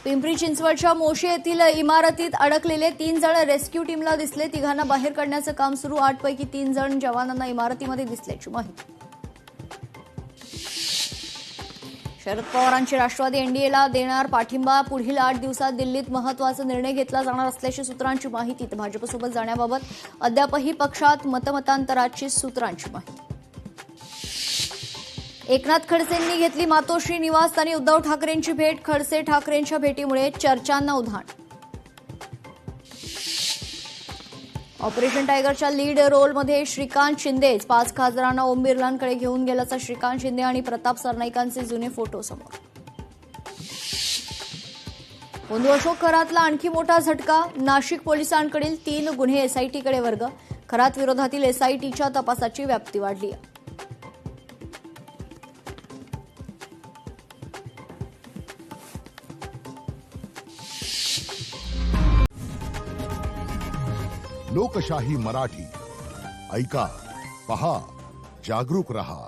पिंपरी चिंचवडच्या मोशी येथील इमारतीत अडकलेले 3 जण रेस्क्यू टीमला दिसले। तिघांना बाहेर काढण्याचं काम सुरू। 8 पैकी 3 जण जवानांना इमारतीमध्ये दिसल्याची माहिती। शरद पवारांची राष्ट्रवादी एनडीएला देणार पाठिंबा। पुढील 8 दिवसात दिल्लीत महत्त्वाचा निर्णय घेतला जाणार असल्याची सूत्रांची माहिती। तर भाजपसोबत जाण्याबाबत अद्यापही पक्षात मतमतांतराची सूत्रांची माहिती। एकनाथ खडसेंनी घेतली मातोश्री निवासस्थानी उद्धव ठाकरेंची भेट। खडसे ठाकरेंच्या भेटीमुळे चर्चांना उधाण। ऑपरेशन टायगरच्या लीड रोलमध्ये श्रीकांत शिंदेच। 5 खासदारांना ओम बिर्लांकडे घेऊन गेल्याचा श्रीकांत शिंदे आणि प्रताप सरनाईकांचे जुने फोटो समोर। बंधू अशोक खरातला आणखी मोठा झटका। नाशिक पोलिसांकडील 3 गुन्हे एसआयटीकडे वर्ग। खरात विरोधातील एसआयटीच्या तपासाची व्याप्ती वाढली। लोकशाही मराठी ऐका, पहा, जागरूक रहा।